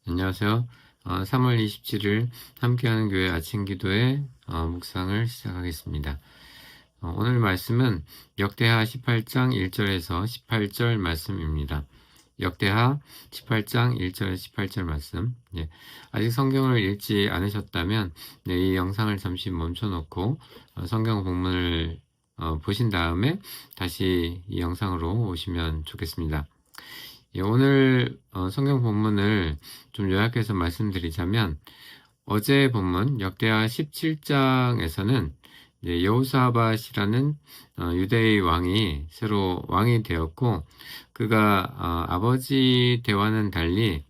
안녕하세요. 3월 27일 함께하는 교회 아침 기도의 묵상을 시작하겠습니다. 오늘 말씀은 역대하 18장 1절에서 18절 말씀입니다. 역대하 18장 1절에서 18절 말씀. 아직 성경을 읽지 않으셨다면 이 영상을 잠시 멈춰놓고 성경 본문을 보신 다음에 다시 이 영상으로 오시면 좋겠습니다. 오늘 성경 본문을 좀 요약해서 말씀드리자면 어제 본문 역대하 17장에서는 여호사밧이라는 유대의 왕이 새로 왕이 되었고 그가 아버지 때와는 달리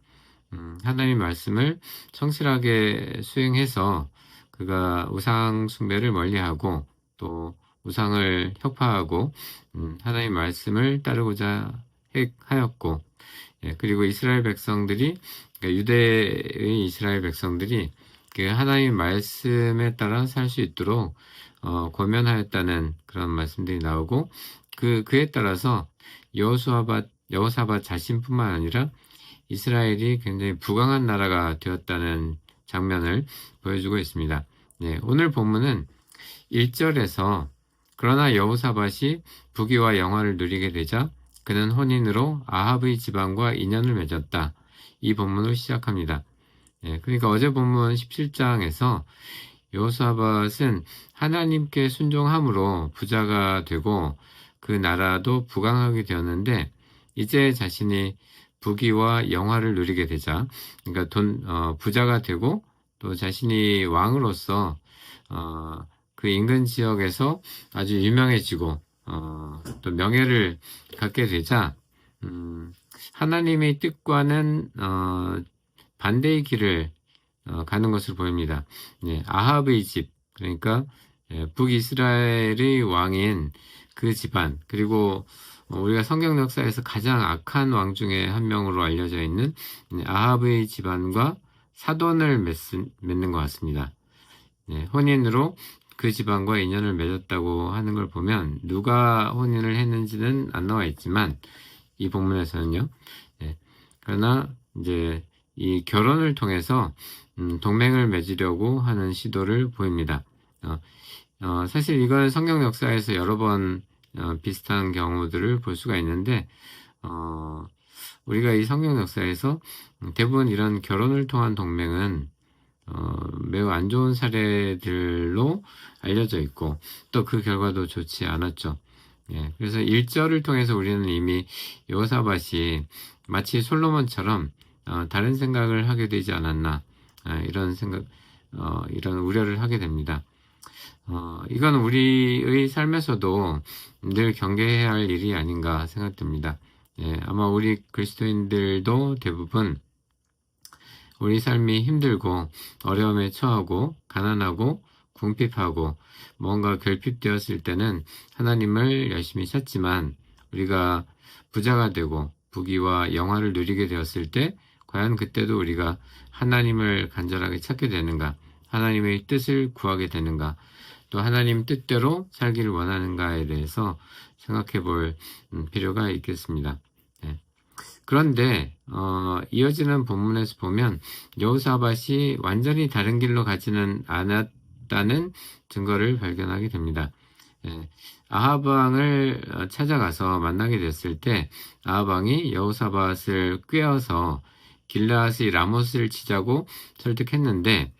하나님 말씀을 성실하게 수행해서 그가 우상 숭배를 멀리하고 또 우상을 혁파하고 하나님 말씀을 따르고자 하였고 그리고 이스라엘 백성들이 그러니까 유대의 이스라엘 백성들이 그 하나님 말씀에 따라 살 수 있도록 권면하였다는 그런 말씀들이 나오고 그에 따라서 여호사밧 자신뿐만 아니라 이스라엘이 굉장히 부강한 나라가 되었다는 장면을 보여주고 있습니다. 오늘 본문은 1절에서 그러나 여호사밧이 부귀와 영화를 누리게 되자 그는 혼인으로 아합의 집안과 인연을 맺었다. 이 본문으로 시작합니다. 그러니까 어제 본문 17장에서 여호사밧은 하나님께 순종함으로 부자가 되고 그 나라도 부강하게 되었는데 이제 자신이 부귀와 영화를 누리게 되자 그러니까 부자가 되고 또 자신이 왕으로서 그 인근 지역에서 아주 유명해지고 또 명예를 갖게 되자 하나님의 뜻과는 반대의 길을 가는 것을 보입니다. 아합의 집 그러니까 북이스라엘의 왕인 그 집안 그리고 우리가 성경 역사에서 가장 악한 왕 중에 한 명으로 알려져 있는 아합의 집안과 사돈을 맺는 것 같습니다. 혼인으로 그 집안과 인연을 맺었다고 하는 걸 보면 누가 혼인을 했는지는 안 나와 있지만 이 본문에서는요. 그러나 이제 이 결혼을 통해서 동맹을 맺으려고 하는 시도를 보입니다. 사실 이건 성경 역사에서 여러 번 비슷한 경우들을 볼 수가 있는데 우리가 이 성경 역사에서 대부분 이런 결혼을 통한 동맹은 매우 안 좋은 사례들로 알려져 있고 또 그 결과도 좋지 않았죠. 그래서 1절을 통해서 우리는 이미 여호사밧이 마치 솔로몬처럼 다른 생각을 하게 되지 않았나 이런 우려를 하게 됩니다. 이건 우리의 삶에서도 늘 경계해야 할 일이 아닌가 생각됩니다. 아마 우리 그리스도인들도 대부분 우리 삶이 힘들고 어려움에 처하고 가난하고 궁핍하고 뭔가 결핍되었을 때는 하나님을 열심히 찾지만 우리가 부자가 되고 부귀와 영화를 누리게 되었을 때 과연 그때도 우리가 하나님을 간절하게 찾게 되는가, 하나님의 뜻을 구하게 되는가, 또 하나님 뜻대로 살기를 원하는가에 대해서 생각해 볼 필요가 있겠습니다. 그런데 이어지는 본문에서 보면 여호사밧이 완전히 다른 길로 가지는 않았다는 증거를 발견하게 됩니다. 아합 왕을 찾아가서 만나게 됐을 때 아합 왕이 여호사밧을 꾀어서 길르앗의 라못을 치자고 설득했는데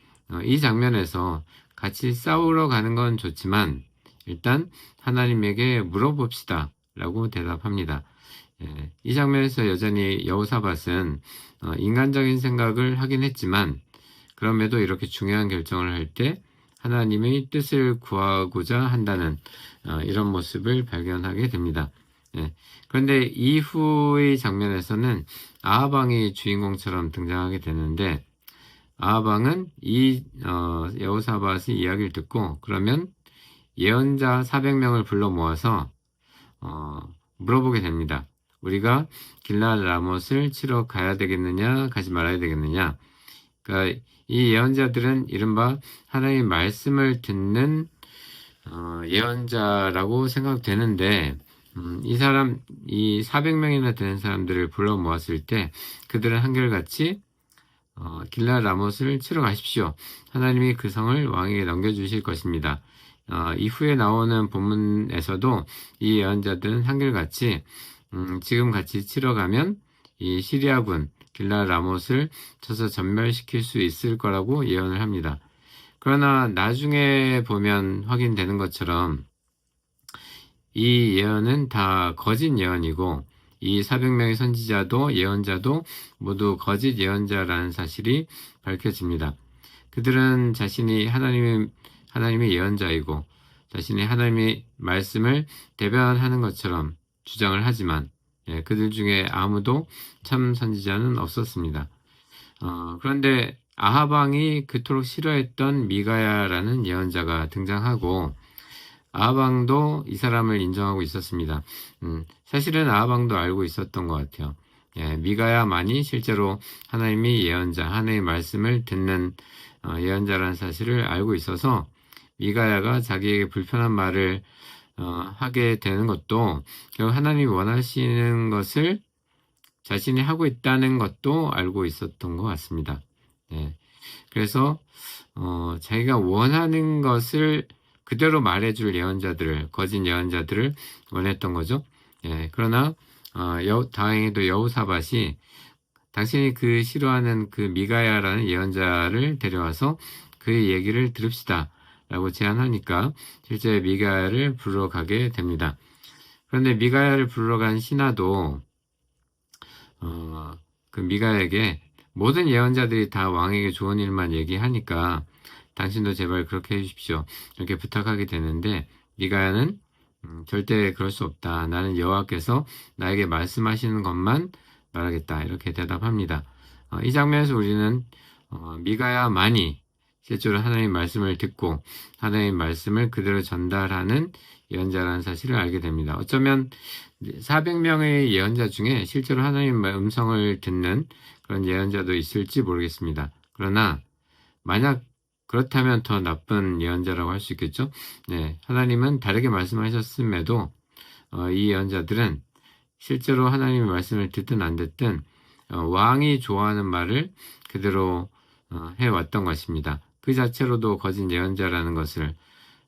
이 장면에서 같이 싸우러 가는 건 좋지만 일단 하나님에게 물어봅시다 라고 대답합니다. 이 장면에서 여전히 여호사밧은 인간적인 생각을 하긴 했지만 그럼에도 이렇게 중요한 결정을 할 때 하나님의 뜻을 구하고자 한다는 이런 모습을 발견하게 됩니다. 그런데 이후의 장면에서는 아합 왕이 주인공처럼 등장하게 되는데 아합 왕은 이 여호사밧의 이야기를 듣고 그러면 예언자 400명을 불러 모아서 물어보게 됩니다. 우리가 길르앗 라못을 치러 가야 되겠느냐, 가지 말아야 되겠느냐. 그러니까 이 예언자들은 이른바 하나님의 말씀을 듣는 예언자라고 생각되는데 이 400명이나 되는 사람들을 불러 모았을 때 그들은 한결같이 길라 라못을 치러 가십시오. 하나님이 그 성을 왕에게 넘겨주실 것입니다. 이후에 나오는 본문에서도 이 예언자들은 한결같이 지금 같이 치러 가면 이 시리아군 길라 라못을 쳐서 전멸시킬 수 있을 거라고 예언을 합니다. 그러나 나중에 보면 확인되는 것처럼 이 예언은 다 거짓 예언이고 이 400명의 선지자도 예언자도 모두 거짓 예언자라는 사실이 밝혀집니다. 그들은 자신이 하나님의 예언자이고 자신이 하나님의 말씀을 대변하는 것처럼 주장을 하지만 그들 중에 아무도 참 선지자는 없었습니다. 그런데 아합 왕이 그토록 싫어했던 미가야라는 예언자가 등장하고 아합 왕도 이 사람을 인정하고 있었습니다. 사실은 아합 왕도 알고 있었던 것 같아요. 미가야만이 실제로 하나님이 예언자, 하나님의 말씀을 듣는 예언자라는 사실을 알고 있어서 미가야가 자기에게 불편한 말을 하게 되는 것도 결국 하나님이 원하시는 것을 자신이 하고 있다는 것도 알고 있었던 것 같습니다. 그래서 자기가 원하는 것을 그대로 말해줄 예언자들을, 거짓 예언자들을 원했던 거죠. 그러나 다행히도 여호사밧이 당신이 그 싫어하는 그 미가야라는 예언자를 데려와서 그의 얘기를 들읍시다 라고 제안하니까 실제 미가야를 부르러 가게 됩니다. 그런데 미가야를 부르러 간 신하도 그 미가야에게 모든 예언자들이 다 왕에게 좋은 일만 얘기하니까 당신도 제발 그렇게 해주십시오 이렇게 부탁하게 되는데 미가야는 절대 그럴 수 없다. 나는 여호와께서 나에게 말씀하시는 것만 말하겠다 이렇게 대답합니다. 이 장면에서 우리는 미가야만이 실제로 하나님의 말씀을 듣고 하나님의 말씀을 그대로 전달하는 예언자라는 사실을 알게 됩니다. 어쩌면 400명의 예언자 중에 실제로 하나님의 음성을 듣는 그런 예언자도 있을지 모르겠습니다. 그러나 만약 그렇다면 더 나쁜 예언자라고 할 수 있겠죠. 하나님은 다르게 말씀하셨음에도 이 예언자들은 실제로 하나님의 말씀을 듣든 안 듣든 왕이 좋아하는 말을 그대로 해왔던 것입니다. 그 자체로도 거짓 예언자라는 것을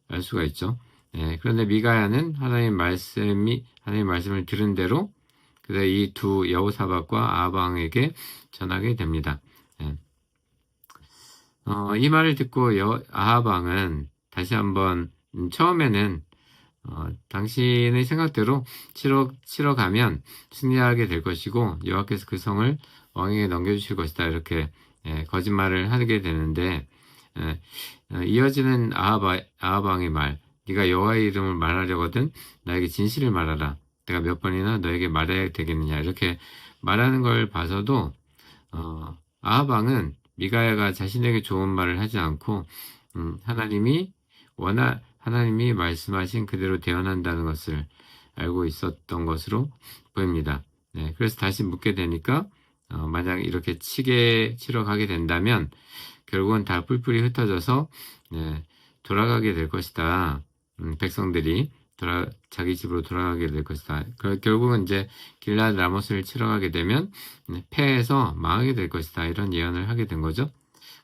알 수가 있죠. 그런데 미가야는 하나님의 말씀을 들은 대로 그래서 이 두 여호사밧과 아합 왕에게 전하게 됩니다. 이 말을 듣고 아합 왕은 다시 한번 처음에는 당신의 생각대로 치러 가면 승리하게 될 것이고 여호와께서 그 성을 왕에게 넘겨주실 것이다 이렇게 거짓말을 하게 되는데 이어지는 아합 왕의 말 네가 여호와의 이름을 말하려거든 나에게 진실을 말하라 내가 몇 번이나 너에게 말해야 되겠느냐 이렇게 말하는 걸 봐서도 아합 왕은 미가야가 자신에게 좋은 말을 하지 않고 하나님이 말씀하신 그대로 대언한다는 것을 알고 있었던 것으로 보입니다. 그래서 다시 묻게 되니까 만약 이렇게 치러 가게 된다면 결국은 다 뿔뿔이 흩어져서 돌아가게 될 것이다. 백성들이 자기 집으로 돌아가게 될 것이다. 결국은 이제 길랏 라못을 치러 가게 되면 패해서 망하게 될 것이다. 이런 예언을 하게 된 거죠.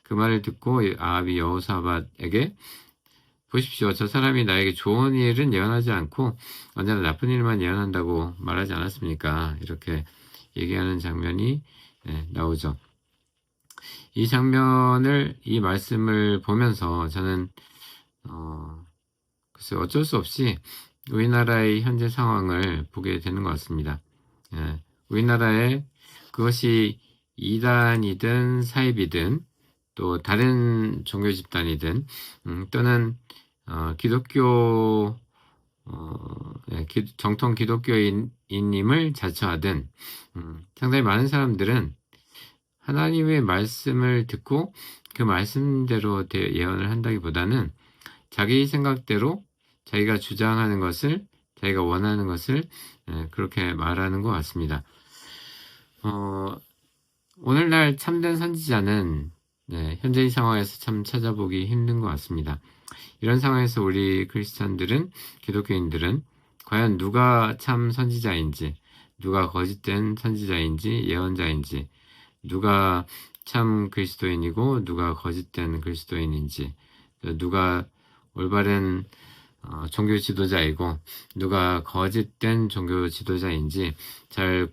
그 말을 듣고 아합이 여호사밧에게 보십시오. 저 사람이 나에게 좋은 일은 예언하지 않고 언제나 나쁜 일만 예언한다고 말하지 않았습니까? 이렇게 얘기하는 장면이 나오죠. 이 말씀을 보면서 저는 글쎄 어쩔 수 없이 우리나라의 현재 상황을 보게 되는 것 같습니다. 우리나라에 그것이 이단이든 사입이든 또 다른 종교 집단이든 또는 정통 기독교인임을 자처하든 상당히 많은 사람들은 하나님의 말씀을 듣고 그 말씀대로 예언을 한다기보다는 자기 생각대로 자기가 주장하는 것을 자기가 원하는 것을 그렇게 말하는 것 같습니다. 오늘날 참된 선지자는 현재의 상황에서 참 찾아보기 힘든 것 같습니다. 이런 상황에서 우리 크리스찬들은 기독교인들은 과연 누가 참 선지자인지 누가 거짓된 선지자인지 예언자인지 누가 참 그리스도인이고 누가 거짓된 그리스도인인지, 누가 올바른 종교 지도자이고 누가 거짓된 종교 지도자인지 잘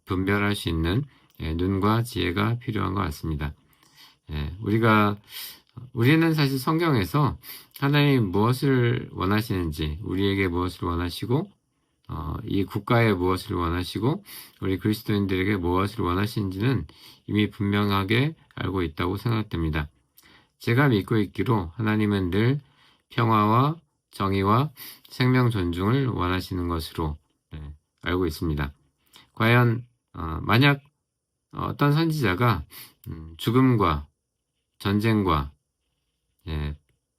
분별할 수 있는 눈과 지혜가 필요한 것 같습니다. 우리는 사실 성경에서 하나님 무엇을 원하시는지, 우리에게 무엇을 원하시고, 이 국가에 무엇을 원하시고, 우리 그리스도인들에게 무엇을 원하시는지는 이미 분명하게 알고 있다고 생각됩니다. 제가 믿고 있기로 하나님은 늘 평화와 정의와 생명 존중을 원하시는 것으로 알고 있습니다. 과연 만약 어떤 선지자가 죽음과 전쟁과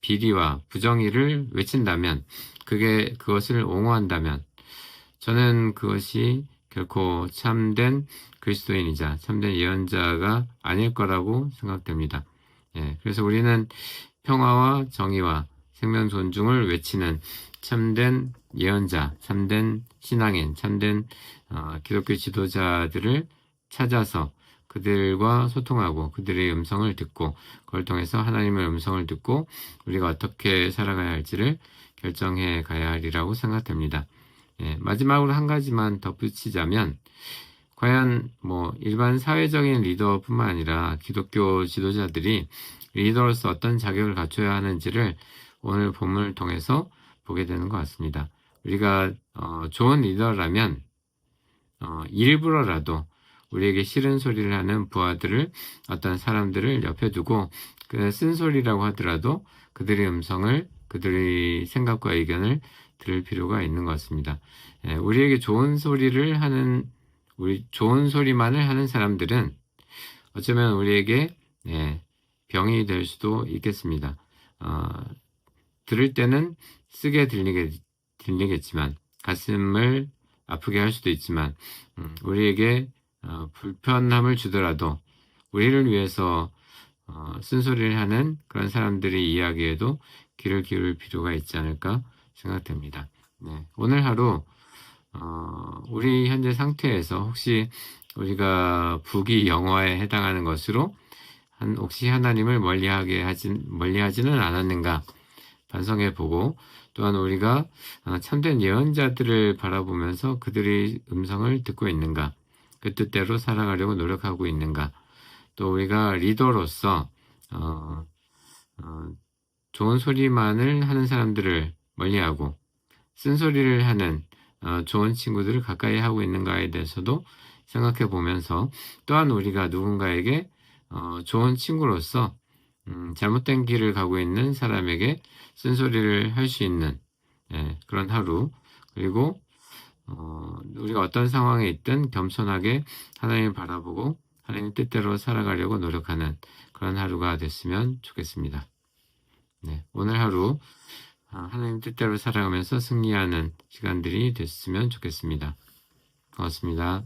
비리와 부정의를 외친다면, 그것을 옹호한다면, 저는 그것이 결코 참된 그리스도인이자 참된 예언자가 아닐 거라고 생각됩니다. 그래서 우리는 평화와 정의와 생명 존중을 외치는 참된 예언자, 참된 신앙인, 참된 기독교 지도자들을 찾아서 그들과 소통하고 그들의 음성을 듣고, 그걸 통해서 하나님의 음성을 듣고 우리가 어떻게 살아가야 할지를 결정해 가야 하리라고 생각됩니다. 마지막으로 한 가지만 덧붙이자면, 과연 일반 사회적인 리더뿐만 아니라 기독교 지도자들이 리더로서 어떤 자격을 갖춰야 하는지를 오늘 본문을 통해서 보게 되는 것 같습니다. 우리가 좋은 리더라면 일부러라도 우리에게 싫은 소리를 하는 부하들을, 어떤 사람들을 옆에 두고 그 쓴소리라고 하더라도 그들의 음성을, 그들의 생각과 의견을 들을 필요가 있는 것 같습니다. 우리에게 좋은 소리만을 하는 사람들은 어쩌면 우리에게 병이 될 수도 있겠습니다. 들을 때는 쓰게 들리겠지만, 가슴을 아프게 할 수도 있지만, 우리에게 불편함을 주더라도 우리를 위해서 쓴소리를 하는 그런 사람들의 이야기에도 귀를 기울일 필요가 있지 않을까 생각됩니다. 오늘 하루 우리 현재 상태에서 혹시 우리가 부귀영화에 해당하는 것으로 혹시 하나님을 멀리하지는 않았는가 반성해보고, 또한 우리가 참된 예언자들을 바라보면서 그들의 음성을 듣고 있는가, 그 뜻대로 살아가려고 노력하고 있는가, 또 우리가 리더로서 좋은 소리만을 하는 사람들을 멀리하고 쓴소리를 하는 좋은 친구들을 가까이 하고 있는가에 대해서도 생각해 보면서, 또한 우리가 누군가에게 좋은 친구로서 잘못된 길을 가고 있는 사람에게 쓴소리를 할 수 있는 그런 하루, 그리고 우리가 어떤 상황에 있든 겸손하게 하나님을 바라보고 하나님 뜻대로 살아가려고 노력하는 그런 하루가 됐으면 좋겠습니다. 오늘 하루 하나님 뜻대로 살아가면서 승리하는 시간들이 됐으면 좋겠습니다. 고맙습니다.